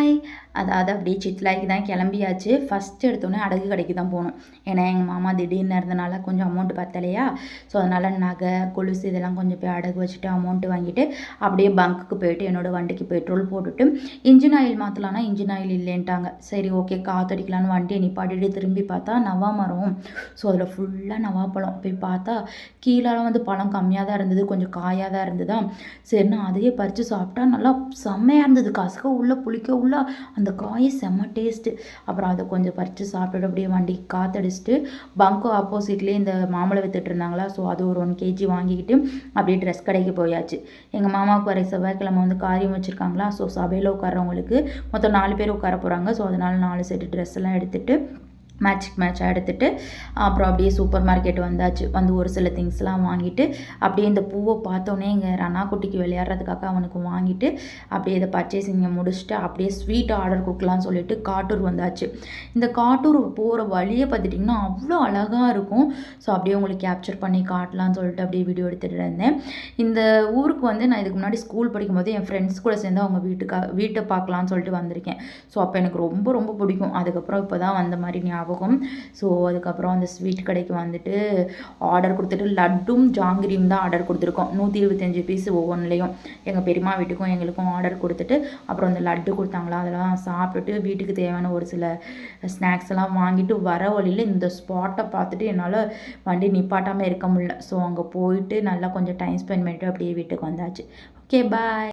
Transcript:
Hi. அதாவது அப்படியே சித்லாய்க்கு தான் கிளம்பியாச்சு. ஃபஸ்ட் எடுத்தோன்னே அடகு கடைக்கு தான் போனோம். ஏன்னா எங்கள் மாமா திடீர்னு இருந்தனால கொஞ்சம் அமௌண்ட் பத்தலையா, ஸோ அதனால் நகை, கொலுசு இதெல்லாம் கொஞ்சம் போய் அடகு வச்சுட்டு அமௌண்ட்டு வாங்கிட்டு அப்படியே பங்க்குக்கு போயிட்டு என்னோடய வண்டிக்கு பெட்ரோல் போட்டுட்டு இன்ஜின் ஆயில் மாற்றலான்னா இன்ஜின் ஆயில் இல்லைன்ட்டாங்க. சரி ஓகே காற்றடிக்கலான்னு வண்டியை நிப்பாட்டிட்டு திரும்பி பார்த்தா நவா மரம். ஸோ அதில் ஃபுல்லாக நவாப்பழம். போய் பார்த்தா கீழெல்லாம் வந்து பழம் கம்மியாக தான் இருந்தது, கொஞ்சம் காயாக தான் இருந்ததா. சரின்னு அதையே பறித்து சாப்பிட்டா நல்லா செம்மையாக இருந்தது. கசக்க உள்ள புளிக்க உள்ள அந்த காய் செம்ம டேஸ்ட்டு. அப்புறம் அதை கொஞ்சம் பறித்து சாப்பிட்டுட்டு அப்படியே வண்டிக்கு காற்றடிச்சிட்டு பங்கு ஆப்போசிட்லேயே இந்த மாம்பழம் வித்துட்டு இருந்தாங்களா, ஸோ அது ஒரு 1 kg வாங்கிக்கிட்டு அப்படியே ட்ரெஸ் கடைக்கு போயாச்சு. எங்கள் மாமாவுக்கு வர செவ்வாய்க்கிழமை வந்து காரியம் வச்சுருக்காங்களா, ஸோ சபையில் உட்காரவங்களுக்கு மொத்தம் 4 பேர் உட்கார போகிறாங்க. ஸோ அதனால் 4 செட்டு ட்ரெஸ் எல்லாம் எடுத்துகிட்டு மேட்சாக எடுத்துகிட்டு அப்புறம் அப்படியே சூப்பர் மார்க்கெட் வந்தாச்சு. வந்து ஒரு சில திங்ஸ்லாம் வாங்கிட்டு அப்படியே இந்த பூவை பார்த்தோன்னே எங்கள் ரனா குட்டிக்கு விளையாடுறதுக்காக அவனுக்கு வாங்கிட்டு அப்படியே இதை பர்ச்சேசிங்கை முடிச்சுட்டு அப்படியே ஸ்வீட் ஆர்டர் கொடுக்கலான்னு சொல்லிட்டு காட்டூர் வந்தாச்சு. இந்த காட்டூர் போகிற வழியை பார்த்துட்டிங்கன்னா அவ்வளோ அழகாக இருக்கும். ஸோ அப்படியே உங்களுக்கு கேப்சர் பண்ணி காட்டலான்னு சொல்லிட்டு அப்படியே வீடியோ எடுத்துகிட்டு இருந்தேன். இந்த ஊருக்கு வந்து நான் இதுக்கு முன்னாடி ஸ்கூல் படிக்கும்போது என் ஃப்ரெண்ட்ஸ் கூட சேர்ந்து அவங்க வீட்டை பார்க்கலான்னு சொல்லிட்டு வந்திருக்கேன். ஸோ அப்போ எனக்கு ரொம்ப ரொம்ப பிடிக்கும். அதுக்கப்புறம் இப்போ தான் வந்த மாதிரி ஞாபகம். ஸோ அதுக்கப்புறம் அந்த ஸ்வீட் கடைக்கு வந்துட்டு ஆர்டர் கொடுத்துட்டு லட்டும் ஜாங்கிரியும் தான் ஆர்டர் கொடுத்துருக்கோம். 125 பீஸ் ஒவ்வொன்றுலேயும். எங்கள் பெரியம்மா வீட்டுக்கும் எங்களுக்கும் ஆர்டர் கொடுத்துட்டு அப்புறம் அந்த லட்டு கொடுத்தாங்களா அதெல்லாம் சாப்பிட்டுட்டு வீட்டுக்கு தேவையான ஒரு சில ஸ்நாக்ஸ் எல்லாம் வாங்கிட்டு வர வழியில் இந்த ஸ்பாட்டை பார்த்துட்டு என்னால் வண்டி நிப்பாட்டாமல் இருக்க முடியல. ஸோ அங்கே போயிட்டு நல்லா கொஞ்சம் டைம் ஸ்பெண்ட் பண்ணிட்டு அப்படியே வீட்டுக்கு வந்தாச்சு. Okay bye.